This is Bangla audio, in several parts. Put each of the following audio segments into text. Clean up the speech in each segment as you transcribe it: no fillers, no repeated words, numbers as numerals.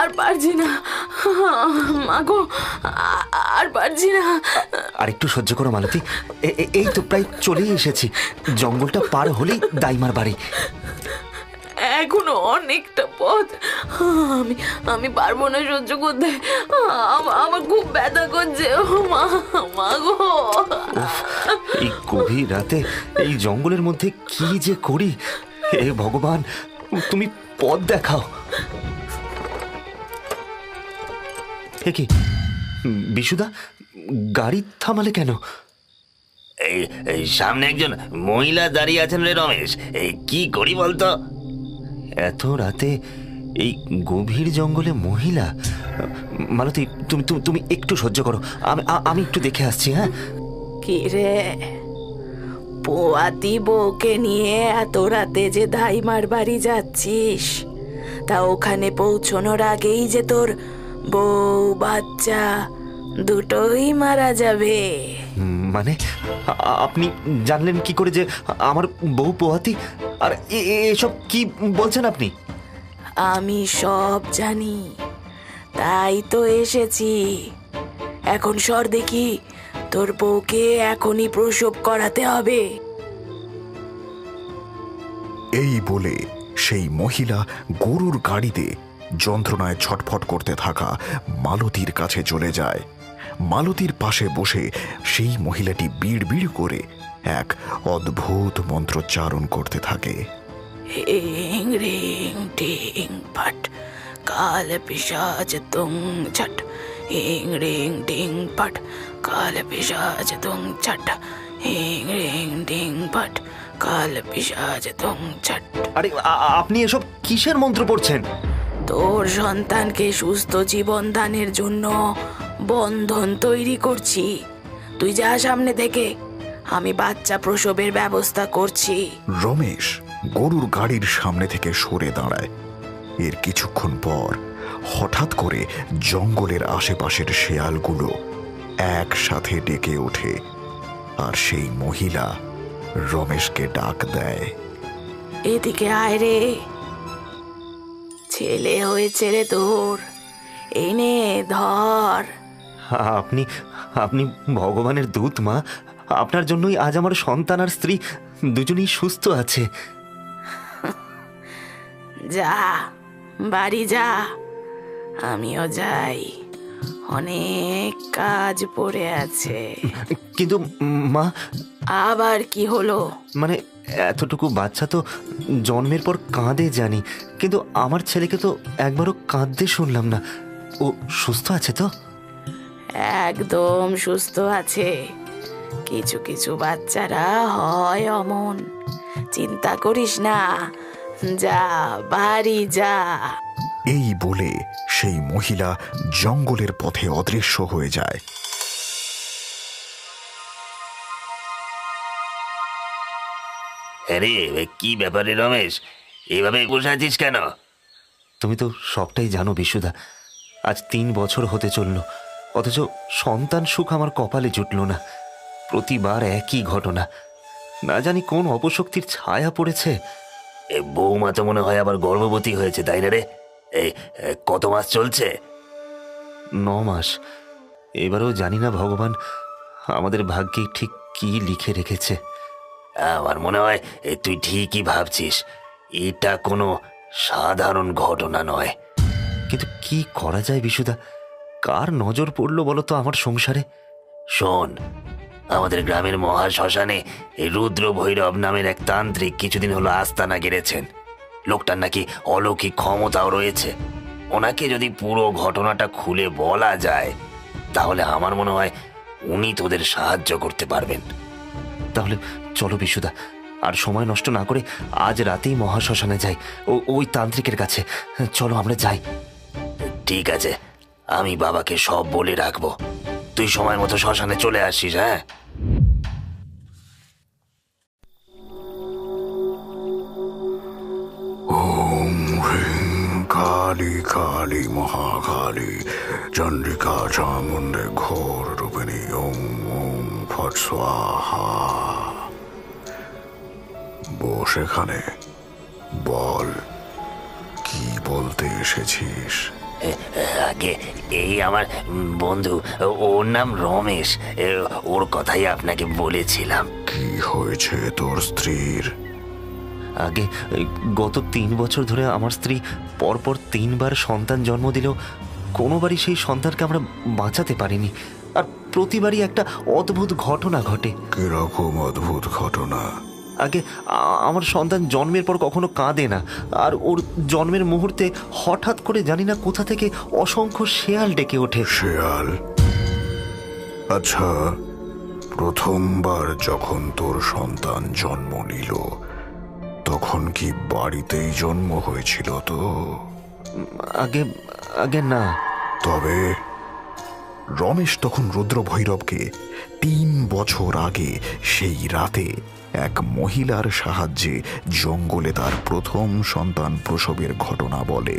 আর পারছি না মাগো, আর পারছি না। আর একটু সহ্য করো মালতী, এই তো প্রায় চলেই এসেছি। জঙ্গলটা পার হলেই দাইমার বাড়ি। এখনো অনেকটা পথ, আমি পারবো না সহ্য করতে। আমার খুব ব্যথা করছে। মা গো, এই গভীর রাতে এই জঙ্গলের মধ্যে কি যে করি, হে ভগবান তুমি পথ দেখাও। কি বিশুদা, গাড়ি থামালে কেন? এই সামনে একজন মহিলা দাঁড়িয়ে আছেন রে রমেশ, এই কি করি বলতো? এত রাতে এই গভীর জঙ্গলে মহিলা? মালতী তুমি তুমি একটু সহ্য করো, আমি একটু দেখে আসছি। হ্যাঁ কি রে, পোয়াতি বউকে নিয়ে এত রাতে যে দাইমার বাড়ি যাচ্ছিস, তা ওখানে পৌঁছানোর আগেই যে তোর বউ বাচ্চা দুটোই মারা যাবে। মানে আপনি জানলেন কি করে যে আমার বউ পোহাতি? আর এসব কি বলছেন আপনি? আমি সব জানি, তাই তো এসেছি। এখন সর দেখি, তোর বউকে এখনই প্রসব করাতে হবে। এই বলে সেই মহিলা গরুর গাড়িতে যন্ত্রণায় ছটফট করতে থাকা মালতীর কাছে চলে যায়। মালতীর পাশে বসে সেই মহিলাটি বিড় বিড় করে এক অদ্ভুত মন্ত্রোচ্চারণ করতে থাকে। হিং রিং টিং ফট কাল পিশাচ তুং ছট, হিং রিং টিং ফট কাল পিশাচ তুং ছট, হিং রিং টিং ফট কাল পিশাচ তুং ছট। আরে আপনি এসব কিসের মন্ত্র পড়ছেন? তোর সন্তানকে সুস্থ জীবন দানের জন্য বন্ধন তৈরি করছি। তুই যা সামনে থেকে, আমি বাচ্চা প্রসবের ব্যবস্থা করছি। রমেশ গরুর গাড়ির সামনে থেকে সরে দাঁড়ায়। এর কিছুক্ষণ পর হঠাৎ করে জঙ্গলের আশেপাশের শেয়ালগুলো একসাথে ডেকে ওঠে, আর সেই মহিলা রমেশকে ডাক দেয়। এদিকে আয় রে, ছেলে হয়েছে রে তোর, এনে ধর। আপনি আপনি ভগবানের দূত মা, আপনার জন্যই আজ আমার সন্তান আর স্ত্রী দুজনেই সুস্থ আছে। যা বাড়ি যা, আমিও যাই, অনেক কাজ পড়ে আছে। কিন্তু মা। আবার কি হলো? মানে এতটুকু বাচ্চা তো জন্মের পর কাঁদে জানি, কিন্তু আমার ছেলেকে তো একবারও কাঁদতে শুনলাম না। ও সুস্থ আছে তো? একদম সুস্থ আছে। কিছু কিছু বাচ্চারা হয় অমন, চিন্তা করিস না, যা বাড়ি যা। এই বলে সেই মহিলা জঙ্গলের পথে অদৃশ্য হয়ে যায়। আরে কি ব্যাপারে রমেশ, এভাবে বসে আছিস কেন? তুমি তো সবটাই জানো বিশুদা, আজ 3 বছর হতে চলল, অথচ সন্তান সুখ আমার কপালে জুটল না। প্রতিবার একই ঘটনা, না জানি কোন অপশক্তির ছায়া পড়েছে। এ বৌমা তো মনে হয় আবার গর্ভবতী হয়েছে, তাই না রে? এই কত মাস চলছে? 9 মাস। এবারেও জানি না ভগবান আমাদের ভাগ্যে ঠিক কি লিখে রেখেছে। আমার মনে হয় তুই ঠিকই ভাবছিস, এটা কোনো সাধারণ ঘটনা নয়। কিন্তু কি করা যায় বিশুদা, কার নজর পড়লো বলো তো আমার সংসারে? শোন, আমাদের গ্রামের মহাশ্মশানে এই রুদ্র ভৈরব নামের এক তান্ত্রিক কিছুদিন হলো আস্তানা গেড়েছেন। লোকটার নাকি অলৌকিক ক্ষমতাও রয়েছে। ওনাকে যদি পুরো ঘটনাটা খুলে বলা যায়, তাহলে আমার মনে হয় উনি তোদের সাহায্য করতে পারবেন। তাহলে চলো বিশুদা, আর সময় নষ্ট না করে আজ রাতেই মহাশ্মশানে যাই, ওই তান্ত্রিকের কাছে। চলো আমরা যাই। ঠিক আছে, আমি বাবাকে সব বলে রাখবো। তুই সময় মতো শ্মশানে চলে আসিস। হ্যাঁ, ওম হ্রিং কালী কালী মহাকালী চন্দ্রিকা চামুণ্ডে ঘোর রূপিণী ওম ওম ফট স্বাহা। বস এখানে, বল কি বলতে এসেছিস? আগে এই আমার বন্ধু, ওর নাম রমেশ, ওর কথাই আপনাকে বলেছিলাম। কি হয়েছে তোর স্ত্রীর? আগে গত 3 বছর ধরে আমার স্ত্রী পরপর 3 বার সন্তান জন্ম দিলেও কোনোবারই সেই সন্তানকে আমরা বাঁচাতে পারিনি। আর প্রতিবারই একটা অদ্ভুত ঘটনা ঘটে। কিরকম অদ্ভুত ঘটনা? আগে আমার সন্তান জন্মের পর কখনো কাঁদে না, আর ওর জন্মের মুহূর্তে হঠাৎ করে জানি না কোথা থেকে অসংখ্য শেয়াল ডেকে ওঠে। শেয়াল? আচ্ছা, প্রথমবার যখন তোর সন্তান জন্ম নিল তখন কি বাড়িতেই জন্ম হয়েছিল? তো আগে আগে না। তবে রমেশ তখন রুদ্র ভৈরবকে 3 বছর আগে সেই রাতে এক মহিলার সাহায্যে জঙ্গলে তার প্রথম সন্তান প্রসবের ঘটনা বলে।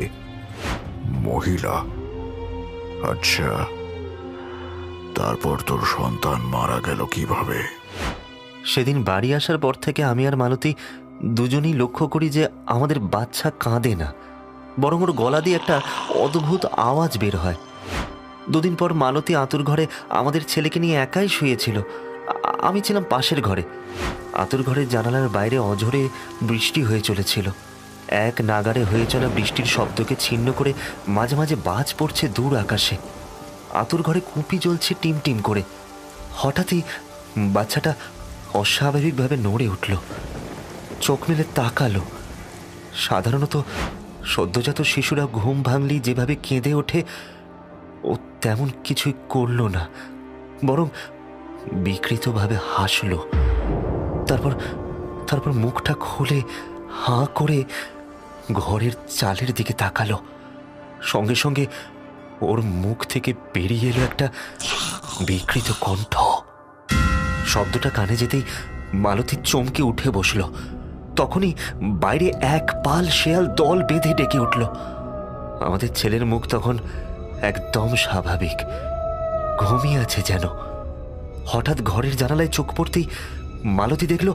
মহিলা? আচ্ছা, তারপর তোর সন্তান মারা গেল কিভাবে? সেদিন বাড়ি আসার পর থেকে আমি আর মালতী দুজনেই লক্ষ্য করি যে আমাদের বাচ্চা কাঁদে না, বরং ওর গলা দিয়ে একটা অদ্ভুত আওয়াজ বের হয়। 2 দিন পর মালতী আতুর ঘরে আমাদের ছেলেকে নিয়ে একাই শুয়েছিল। আমি ছিলাম পাশের ঘরে। আতুর ঘরের জানালার বাইরে অঝোরে বৃষ্টি হয়ে চলেছিল। এক নাগাড়ে হয়ে চলা বৃষ্টির শব্দকে ছিন্ন করে মাঝে মাঝে বাজ পড়ছে দূর আকাশে। আতুর ঘরে কুপি জ্বলছে টিম টিম করে। হঠাৎই বাচ্চাটা অস্বাভাবিকভাবে নড়ে উঠল, চোখ মেলে তাকালো। সাধারণত সদ্যজাত শিশুরা ঘুম ভাঙলেই যেভাবে কেঁদে ওঠে, ও তেমন কিছুই করল না, বরং বিকৃতভাবে হাসল। তারপর মুখটা খুলে হাঁ করে ঘরের চালের দিকে তাকালো। সঙ্গে সঙ্গে ওর মুখ থেকে বেরিয়ে এলো একটা বিকৃত কণ্ঠ। শব্দটা কানে যেতেই মালতী চমকে উঠে বসল। তখনই বাইরে এক পাল শেয়াল দল বেঁধে ডেকে উঠল। আমাদের ছেলের মুখ তখন একদম স্বাভাবিক, ঘুমিয়ে আছে যেন। হঠাৎ ঘরের জানালায় চোখ পড়তেই মালতী দেখল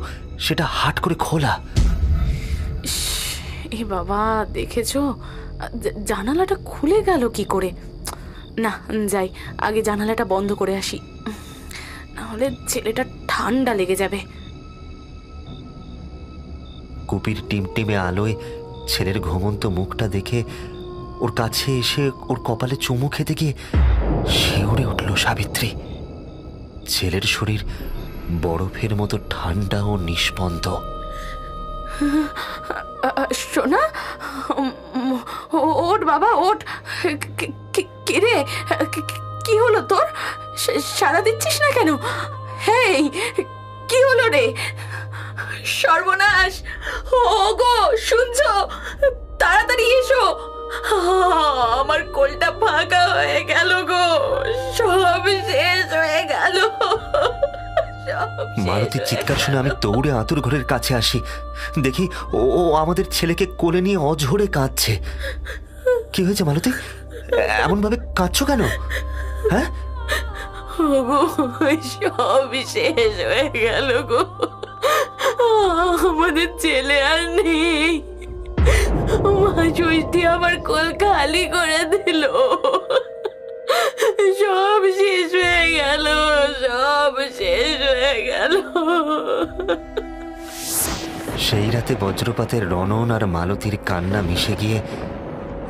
সেটা হাট করে খোলা। এ বাবা, দেখেছো? জানালাটা খুলে গেল কি করে? না, যাই আগে জানালাটা বন্ধ করে আসি, নাহলে ছেলেটা ঠান্ডা লেগে যাবে। কুপির টিমটিমে আলোয় ছেলের ঘুমন্ত মুখটা দেখে ওর কাছে এসে ওর কপালে চুমু খেতে গিয়ে শিউরে উঠল সাবিত্রী। ছেলের শরীর বরফের মতো ঠান্ডা ও নিষ্পন্দ। সোনা, ওঠ বাবা, ওঠ। কে রে? কি হলো তোর? সাড়া দিচ্ছিস না কেন? হেই, কি হলো রে? সর্বনাশ! ওগো, শুনছো? তাড়াতাড়ি এসো, আমার কোলটা ফাঁকা হয়ে গেল গো, সব শেষ হয়ে গেল। মালতীর চিৎকার শুনে আমি দৌড়ে আতুর ঘরের কাছে আসি। দেখি ও আমাদের ছেলেকে কোলে নিয়ে অঝরে কাঁদছে। কি হয়েছে মালতী? এমন ভাবে কাঁদছো কেন? হ্যাঁ? সব শেষ হয়ে গেল গো, আমাদের ছেলে আর নেই। মা ষষ্ঠী আমার কোল খালি করে দিল, সব শেষ হয়ে গেল, সব শেষ হয়ে গেল। সেই রাতে বজ্রপাতের রণন আর মালতীর কান্না মিশে গিয়ে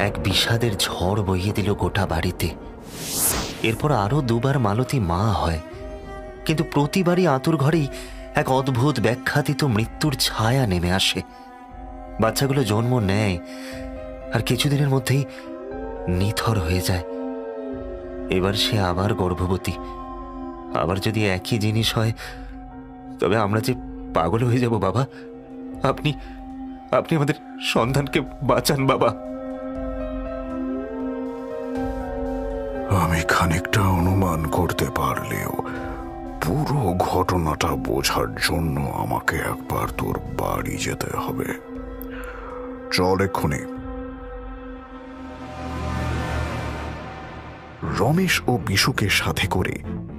এক বিষাদের ঝড় বইয়ে দিল গোটা বাড়িতে। এরপর আরো 2 বার মালতী মা হয়, কিন্তু প্রতিবারই আতুর ঘরেই এক অদ্ভুত ব্যাখ্যাতীত মৃত্যুর ছায়া নেমে আসে। বাচ্চাগুলো জন্ম নেয় আর কিছুদিনের মধ্যেই নিথর হয়ে যায়। এবার সে আবার গর্ভবতী। আবার যদি একই জিনিস হয় তবে আমরা যে পাগল হয়ে যাব বাবা। আপনি আমাদের সন্তানকে বাঁচান বাবা। আমি খানিকটা অনুমান করতে পারলেও পুরো ঘটনাটা বোঝার জন্য আমাকে একবার তোর বাড়ি যেতে হবে। চল এক্ষুনি। রমেশ ও বিশুকে সাথে করে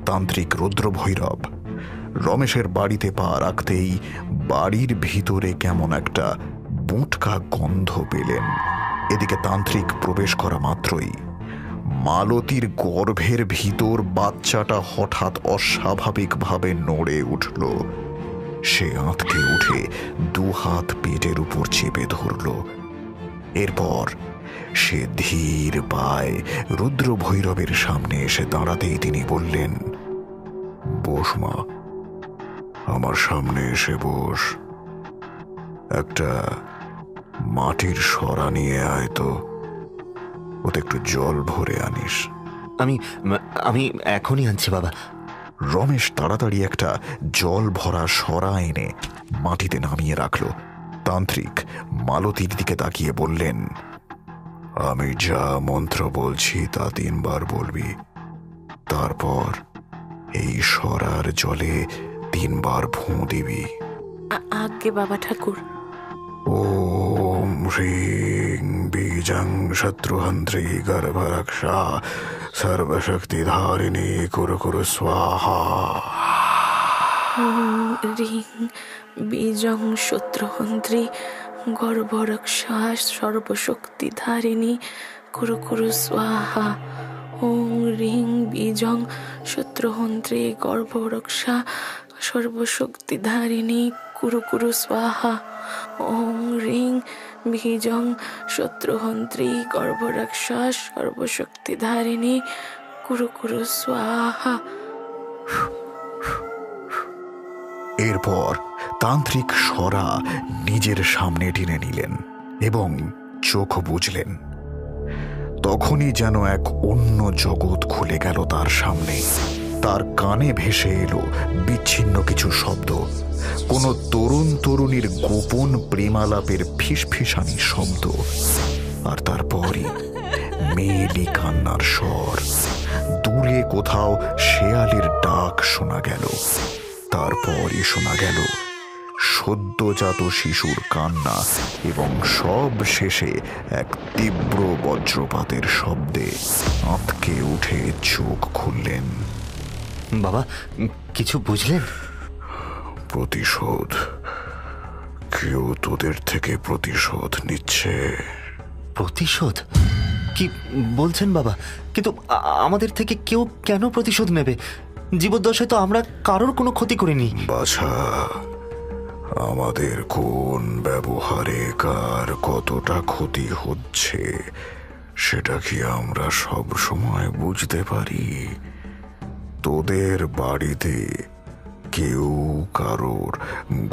তান্ত্রিক রুদ্র ভৈরব রমেশের বাড়িতে পা রাখতেই বাড়ির ভিতরে কেমন একটা বুটকা গন্ধ পেলেন। এদিকে তান্ত্রিক প্রবেশ করা মাত্রই মালতীর গর্ভের ভিতর বাচ্চাটা হঠাৎ অস্বাভাবিকভাবে নড়ে উঠল। সে আঁতকে উঠে দুহাত পেটের উপর চেপে ধরল। এরপর সে ধীর পায়ে রুদ্র ভৈরবের সামনে এসে দাঁড়াতেই তিনি বললেন, বস মা, আমার সামনে এসে বস। একটা মাটির সরা নিয়ে আয় তো, ওতে একটু জল ভরে আনিস। আমি আমি এখনই আনছি বাবা। রমেশ তাড়াতাড়ি একটা জল ভরা সরা এনে মাটিতে নামিয়ে রাখল। তান্ত্রিক মালতীর দিকে তাকিয়ে বললেন, আমি যা মন্ত্র বলছি তা 3 বার বলবি। তারপর এই সরার জলে 3 বার ফুঁ দিবি। আজ্ঞে বাবা ঠাকুর। ওম হ্রিং বীজং শত্রুহন্ত্রী গর্ভরক্ষা সর্বশক্তিধারিণী কুরু কুরু স্বাহা। রিং বীজং শত্রুহন্ত্রী গর্ভরক্ষা সর্বশক্তিধারিণী কুরু কুরু স্বাহা। ওং রিং বীজং শত্রুহন্ত্রী গর্ভরক্ষা সর্বশক্তিধারিণী কুরু কুরু স্বাহা। ওং রিং বীজং শত্রুহন্ত্রী গর্ভরক্ষা সর্বশক্তিধারিণী কুরু কুরু স্বাহা। এরপর তান্ত্রিক সরা নিজের সামনে টেনে নিলেন এবং চোখ বুজলেন। তখনই যেন এক অন্য জগৎ খুলে গেল তার সামনে। তার কানে ভেসে এলো বিচ্ছিন্ন কিছু শব্দ, কোন তরুণ তরুণীর গোপন প্রেমালাপের ফিসফিসানি শব্দ, আর তারপরই মেয়েলি কান্নার স্বর। দূরে কোথাও শেয়ালের ডাক শোনা গেল। তারপরই শোনা গেল সদ্যজাত শিশুর কান্না এবং সব শেষে এক তীব্র বজ্রপাতের শব্দে আঁতকে উঠে চোখ খুললেন। বাবা, কিছু বুঝলেন? প্রতিশোধ, কেউ তোদের থেকে প্রতিশোধ নিচ্ছে। প্রতিশোধ? কি বলছেন বাবা? কিন্তু আমাদের থেকে কেউ কেন প্রতিশোধ নেবে? জীবদ্দশায় তো আমরা কারোর কোনো ক্ষতি করিনি। বাছা, আমাদের কোন ব্যবহারে কার কতটা ক্ষতি হচ্ছে সেটা কি আমরা সব সময় বুঝতে পারি? তোদের বাড়িতে কেউ কারোর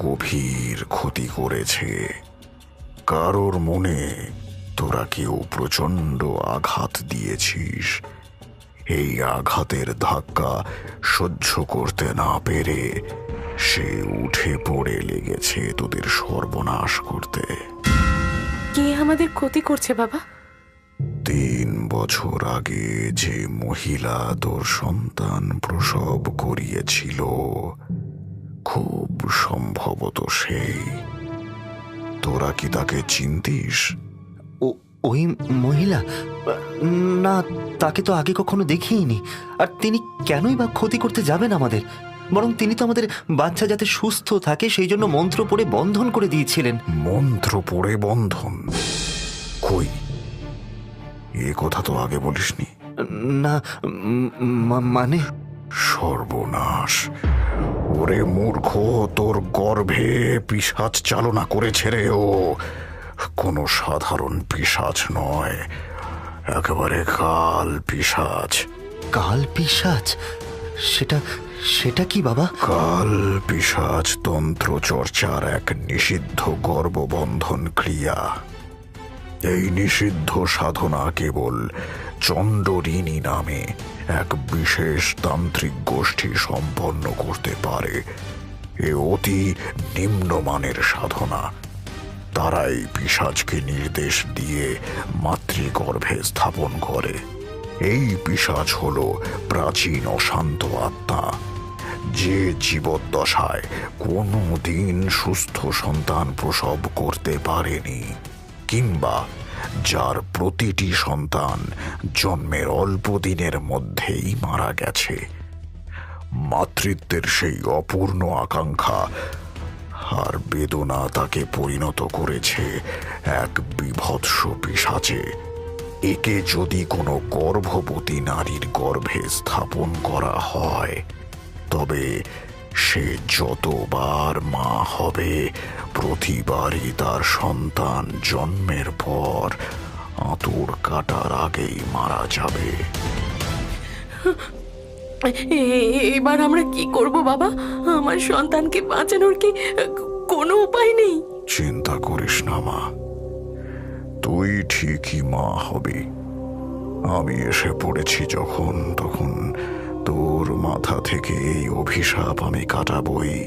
গভীর ক্ষতি করেছে, কারোর মনে তোরা কেউ প্রচণ্ড আঘাত দিয়েছিস। এই আঘাতের ধাক্কা সহ্য করতে না পেরে সে উঠে পড়ে লেগেছে তোদের সর্বনাশ করতে। কে আমাদের ক্ষতি করছে বাবা? 3 বছর আগে যে মহিলা তোর সন্তান প্রসব করিয়েছিল, খুব সম্ভবত সেই। তোরা কি তাকে চিনতিস? ওই মহিলা? না, তাকে তো আগে কখনো দেখিনি। আর তিনি কেনই বা ক্ষতি করতে যাবেন আমাদের? বরং তিনি তো আমাদের বাচ্চা যাতে সুস্থ থাকে সেই জন্য মন্ত্র পড়ে বন্ধন করে দিয়েছিলেন। মন্ত্র পড়ে বন্ধন? কই, এ কথা তো আগে বলিসনি। না, মানে? সর্বনাশ! ওরে মূর্খ, তোর গর্ভে পিশাচ চালনা করেছে রে ও। কোনো সাধারণ পিশাচ নয়, একেবারে কাল পিশাচ। কাল পিশাচ? সেটা কি বাবা? কাল পিশাচ তন্ত্র চর্চার এক নিষিদ্ধ গর্ভবন্ধন ক্রিয়া। এই নিষিদ্ধ সাধনা কেবল চণ্ডরিণী নামে এক বিশেষ তান্ত্রিক গোষ্ঠী সম্পন্ন করতে পারে। এ অতি নিম্নমানের সাধনা। তারাই পিশাচকে নির্দেশ দিয়ে মাতৃগর্ভে স্থাপন করে। এই পিশাচ হল প্রাচীন অশান্ত আত্মা, যে জীবদ্দশায় কোনো দিন সুস্থ সন্তান প্রসব করতে পারেনি, কিংবা যার প্রতিটি সন্তান জন্মের অল্প দিনের মধ্যেই মারা গেছে। মাতৃত্বের সেই অপূর্ণ আকাঙ্ক্ষা আর বেদনা তাকে পরিণত করেছে এক বীভৎস পিশাচে। একে যদি কোনো গর্ভবতী নারীর গর্ভে স্থাপন করা হয় তবে সে যতবার মা হবে প্রতিবারই তার সন্তান জন্মের পর আঁতুড় কাটার আগেই মারা যাবে। এবার আমরা কি করব বাবা? আমার সন্তানকে বাঁচানোর কি কোনো উপায় নেই? চিন্তা করিস না মা, তুই ঠিকই মা হবি। আমি এসে পড়েছি যখন, তখন তোর মাথা থেকে এই অভিশাপ আমি কাটাবই।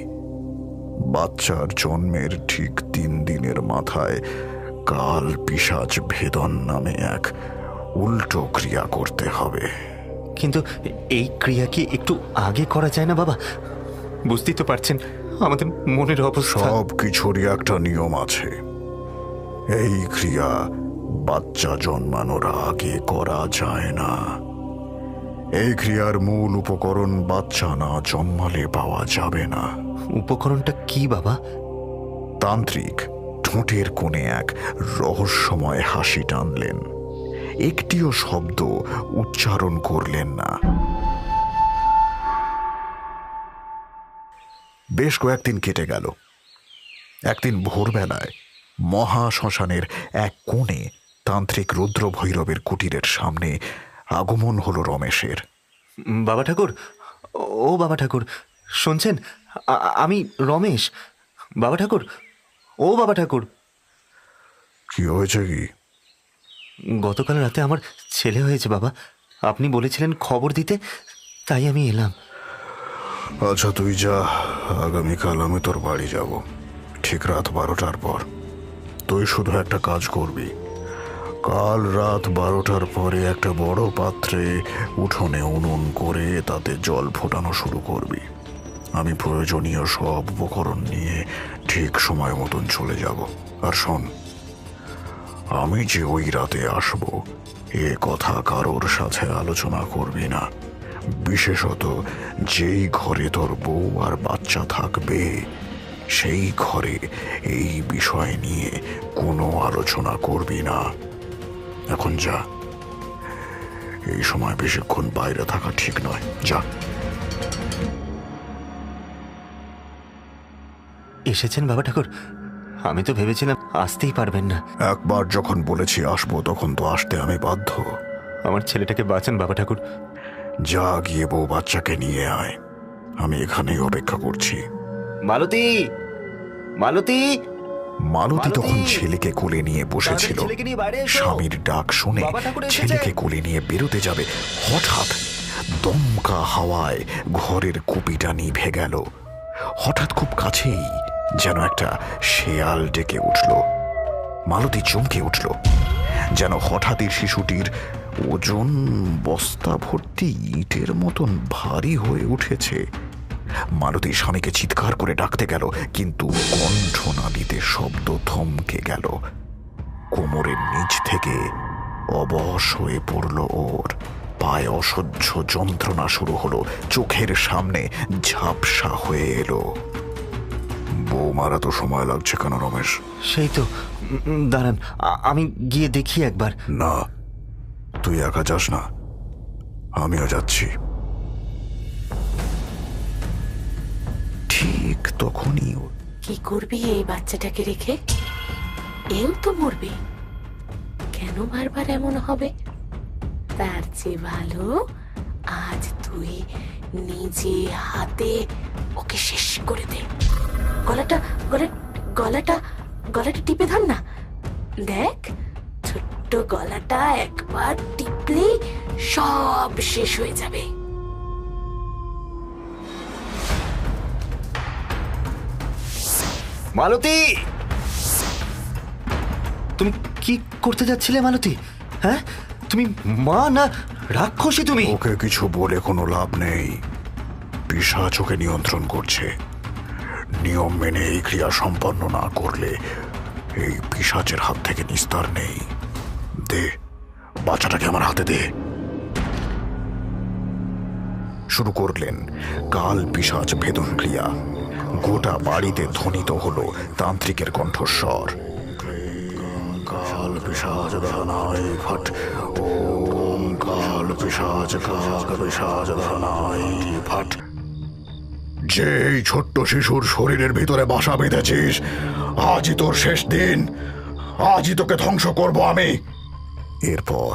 বাচ্চার জন্মের ঠিক 3 দিনের মাথায় কাল পিশাচ ভেদন নামে এক উল্টো ক্রিয়া করতে হবে। কিন্তু এই ক্রিয়া কি একটু আগে করা যায় না বাবা? বুঝতেই তো পারছেন আমাদের মনের অবস্থা। সব কিছুরই একটা নিয়ম আছে। এই ক্রিয়া বাচ্চা জন্মানোর আগে করা যায় না। এই ক্রিয়ার মূল উপকরণ বাচ্চা না জন্মালে পাওয়া যাবে না। উপকরণটা কি বাবা? তান্ত্রিক ঠোঁটের কোণে এক রহস্যময় হাসি টানলেন, একটিও শব্দ উচ্চারণ করলেন না। বেশ কয়েকদিন কেটে গেল। একদিন ভোরবেলায় মহাশ্মশানের এক কোণে তান্ত্রিক রুদ্র ভৈরবের কুটিরের সামনে আগমন হলো রমেশের। বাবা ঠাকুর, ও বাবা ঠাকুর, শুনছেন? আমি রমেশ। বাবা ঠাকুর, ও বাবা ঠাকুর। কি হয়েছে কি? গতকাল রাতে আমার ছেলে হয়েছে বাবা। আপনি বলেছিলেন খবর দিতে, তাই আমি এলাম। আচ্ছা তুই যা, আগামীকাল আমি তোর বাড়ি যাব, ঠিক রাত 12টার পর। তুই শুধু একটা কাজ করবি, কাল রাত 12টার পরে একটা বড় পাত্রে উঠোনে উনুন করে তাতে জল ফোটানো শুরু করবি। আমি প্রয়োজনীয় সব উপকরণ নিয়ে ঠিক সময় মতন চলে যাব। আর শোন, আমি যে ওই রাতে আসব এ কথা কারোর সাথে আলোচনা করবি না। বিশেষত যেই ঘরে তোর বউ আর বাচ্চা থাকবে সেই ঘরে এই বিষয় নিয়ে কোনো আলোচনা করবি না। এখন যা, এই সময় বেশিক্ষণ বাইরে থাকা ঠিক নয়, যা। এসেছেন বাবা ঠাকুর? আমি তো ভেবেছিলাম আসতেই পারবেন না। একবার যখন বলেছি আসবো তখন তো আসতে আমি বাধ্য। আমার ছেলেটাকে বাঁচান বাবা ঠাকুর। যা, গিয়ে বউ বাচ্চাকে নিয়ে আয়, আমি এখানেই অপেক্ষা করছি। মালতী, মালতী। মালতী তখন ছেলেকে কোলে নিয়ে বসেছিল। স্বামীর ডাক শুনে ছেলেকে কোলে নিয়ে বেরোতে যাবে, হঠাৎ দমকা হাওয়ায় ঘরের কুপিটা নিভে গেল। হঠাৎ খুব কাছেই যেন একটা শেয়াল ডেকে উঠল। মালতী চমকে উঠল, যেন হঠাৎই শিশুটির ওজন বস্তা ভর্তি ইটের মতন ভারী হয়ে উঠেছে। মালতী স্বামীকে চিৎকার করে ডাকতে গেল, কিন্তু কণ্ঠনালীতে শব্দ থমকে গেল। কোমরের নিচ থেকে অবশ হয়ে পড়ল ওর, পায়ে অসহ্য যন্ত্রণা শুরু হলো, চোখের সামনে ঝাপসা হয়ে এলো। বৌমারা তো সময় লাগছে কেন রমেশ? সেই তো, দাঁড়ান আমি গিয়ে দেখি একবার। না, তুই একা যাস না, আমিও যাচ্ছি। ঠিক তখনই কি করবি এই বাচ্চাটাকে রেখে? এও তো মরবে। কেন বারবার এমন হবে? তার চেয়ে ভালো আজ তুই নিজে হাতে ওকে শেষ করে দে। গলাটা গলাটা গলাটা টিপে ধর না। দেখ, ছোট্ট গলাটা একবার টিপলে সব শেষ হয়ে যাবে। মালতী, তুমি কি করতে যাচ্ছিলে মালতী? হ্যাঁ, তুমি মা না রাক্ষসী? তুমি ওকে কিছু বলে কোনো লাভ নেই। পিশাচ ওকে নিয়ন্ত্রণ করছে। নিয়ম মেনে এই ক্রিয়া সম্পন্ন না করলে এই পিশাচের হাত থেকে নিস্তার নেই। দে, বাচ্চাটাকে আমার হাতে দে। শুরু করলেন কাল পিশাচ ভেদন ক্রিয়া। গোটা বাড়িতে ধ্বনিত হলো তান্ত্রিকের কণ্ঠস্বর। কাল পিশাচ দহনায় ফট, ওম কাল পিশাচ কাক পিশাচ দহনায় ফট। যে এই ছোট্ট শিশুর শরীরের ভিতরে বাসা বেঁধেছিস, আজই তোর শেষ দিন, আজই তোকে ধ্বংস করব আমি। এরপর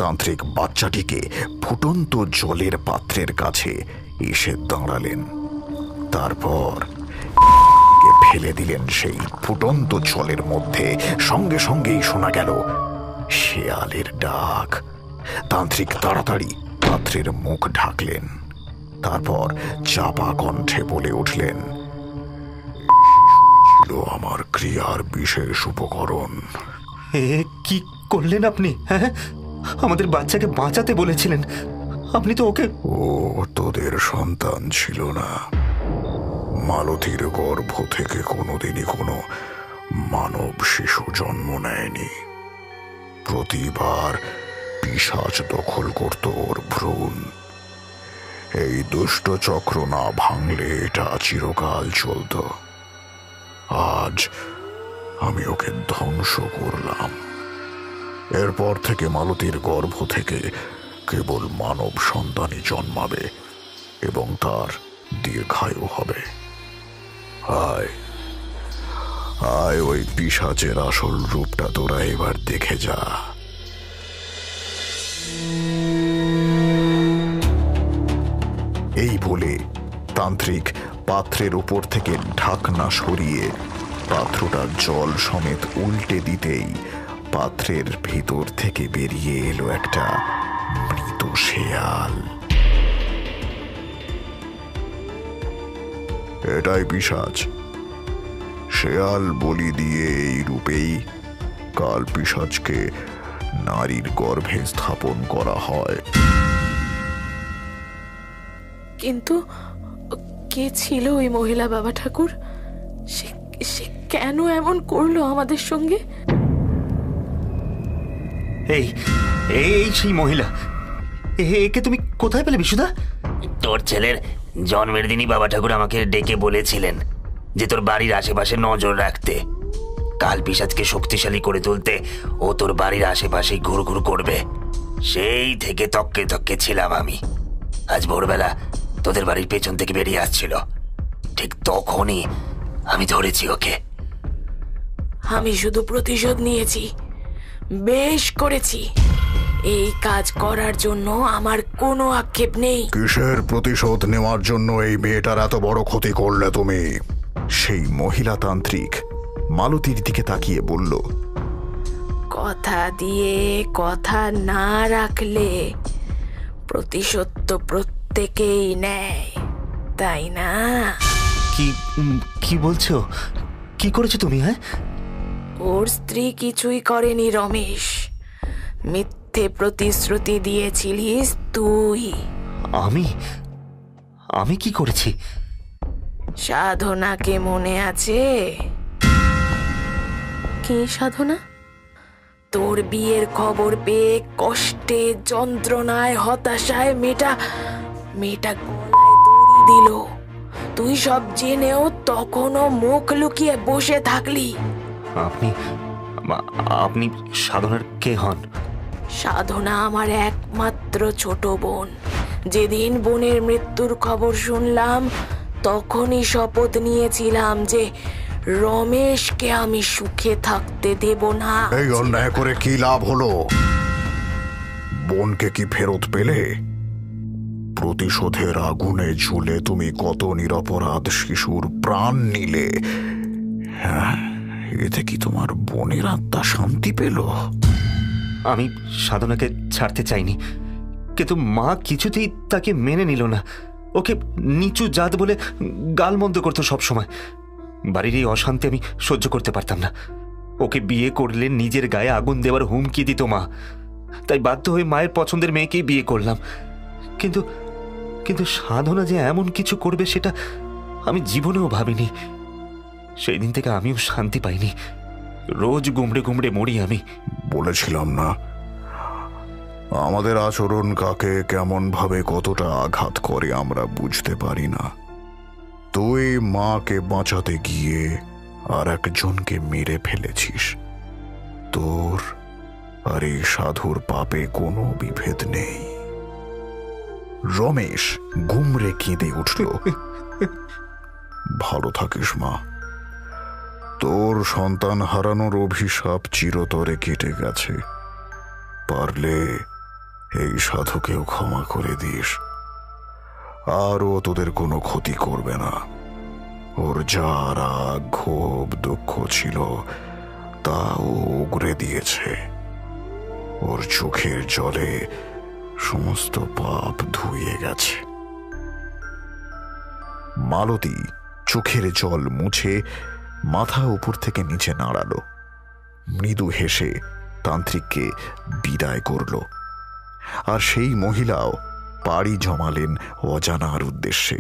তান্ত্রিক বাচ্চাটিকে ফুটন্ত জলের পাত্রের কাছে এসে দাঁড়ালেন। তারপর ফেলে দিলেন সেই ফুটন্ত জলের মধ্যে। সঙ্গে সঙ্গেই শোনা গেল শেয়ালের ডাক। তান্ত্রিক তাড়াতাড়ি পাত্রের মুখ ঢাকলেন। তারপর চাপা কণ্ঠে বলে উঠলেন, ছিল আমার ক্রিয়ার বিশেষ উপকরণ। এ কি করলেন আপনি? হ্যাঁ, আমাদের বাচ্চাকে বাঁচাতে বলেছিলেন, আপনি তো ওকে। ও তোদের সন্তান ছিল না। মালতীর গর্ভ থেকে কোনোদিনই কোনো মানব শিশু জন্ম নেয়নি। প্রতিবার পিশাচ দখল করত ওর ভ্রূণ। এই দুষ্ট চক্র না ভাঙলে এটা চিরকাল চলত। আজ আমি ওকে ধ্বংস করলাম। এরপর থেকে মালতীর গর্ভ থেকে কেবল মানব সন্তানই জন্মাবে এবং তার দীর্ঘায়ু হবে। আয় আয়, ওই পিশাচের আসল রূপটা তোরা এবার দেখে যা। এই বলে তান্ত্রিক পাত্রের উপর থেকে ঢাকনা সরিয়ে পাত্রটা জল সমেত উল্টে দিতেই পাত্রের ভিতর থেকে বেরিয়ে এলো একটা মৃত শেয়াল। এটাই পিশাচ। শেয়াল বলি দিয়ে এই রূপেই কাল পিশাচকে নারীর গর্ভে স্থাপন করা হয়। কিন্তু কে ছিল ওই মহিলা বাবা ঠাকুর? সে সে কেন এমন করলো আমাদের সঙ্গে? এই এই সেই মহিলা, একে তুমি কোথায় পেলে বিশুদা? তোর ছেলের জন্মের দিনই বাবা ঠাকুর আমাকে ডেকে বলেছিলেন যে তোর বাড়ির আশেপাশে নজর রাখতে। কাল পিশাচকে শক্তিশালী করে তুলতে ও তোর বাড়ির আশেপাশে ঘুরঘুর করবে। সেই থেকে তককে তককে ছিলাম আমি। আজ ভোরবেলা তোদের বাড়ির পেছন থেকে বেরিয়ে আসছিল, ঠিক তখনই আমি ধরেছি ওকে। আমি শুধু প্রতিশোধ নিয়েছি, বেশ করেছি। এই কাজ করার জন্য আমার কোনো আক্ষেপ নেই। কিসের প্রতিশোধ নেওয়ার জন্য এই মেয়েটার এত বড় ক্ষতি করলে তুমি? সেই মহিলা তান্ত্রিক মালতীর দিকে তাকিয়ে বলল, কথা দিয়ে কথা না রাখলে প্রতিশোধ তো প্রত্যেকেই নেয়, তাই না? কি কি বলছো? কি করেছো তুমি? হ্যাঁ, ওর স্ত্রী কিছুই করেনি রমেশ, মিথ্যে প্রতিশ্রুতি দিয়েছিলিস তুই। আমি আমি কি করেছি? সাধনাকে মনে আছে? কি সাধনা? তোর বিয়ের খবর পেয়ে কষ্টে, যন্ত্রণায়, হতাশায় মেয়েটা গলায় দড়ি দিল। তুই সব জেনেও তখনও মুখ লুকিয়ে বসে থাকলি। আপনি আপনি সাধনার কে হন? সাধনা আমার একমাত্র ছোট বোন। যেদিন বোনের মৃত্যুর খবর শুনলাম তখনই শপথ নিয়েছিলাম যে রমেশকে আমি সুখে থাকতে দেব না। এই অন্যায় করে কি লাভ হলো? বোনকে কি ফেরত পেলে? প্রতিশোধের আগুনে ঝুলে তুমি কত নিরপরাধ শিশুর প্রাণ নিলে। হ্যাঁ, এতে কি তোমার বোনের আত্মা শান্তি পেল? আমি সাধনাকে ছাড়তে চাইনি, কিন্তু মা কিছুতেই তাকে মেনে নিল না। ওকে নিচু জাত বলে গালমন্দ করতো সবসময়। বাড়ির এই অশান্তি আমি সহ্য করতে পারতাম না। ওকে বিয়ে করলে নিজের গায়ে আগুন দেওয়ার হুমকি দিত মা। তাই বাধ্য হয়ে মায়ের পছন্দের মেয়েকেই বিয়ে করলাম। কিন্তু কিন্তু সাধনা যে এমন কিছু করবে সেটা আমি জীবনেও ভাবিনি। সেই দিন থেকে আমিও শান্তি পাইনি। রোজ গুমড়ে গুমড়ে মরি আমি। বলেছিলাম না, আমাদের আচরণ কাকে কেমন ভাবে কতটা আঘাত করে আমরা বুঝতে পারি না। তুই মাকে বাঁচাতে গিয়ে আর একজনকে মেরে ফেলেছিস। তোর আর এই সাধুর পাপে কোনো বিভেদ নেই। রমেশ গুমরে কেঁদে উঠল। ভালো থাকিস মা, তোর সন্তান হারানোর অভিশাপ চিরতরে কেটে গেছে। পারলে এই সাধুকেও ক্ষমা করে দিস, আর ও তোদের কোনো ক্ষতি করবে না। ওর যা রাগ, ক্ষোভ, দুঃখ ছিল তা ও উগরে দিয়েছে। ওর চোখের জলে সমস্ত পাপ ধুয়ে গেছে। মালতী চোখের জল মুছে মাথা উপর থেকে নিচে নাড়ালো, মৃদু হেসে তান্ত্রিককে বিদায় করল। আর সেই মহিলাও পাড়ি জমালেন অজানার উদ্দেশ্যে।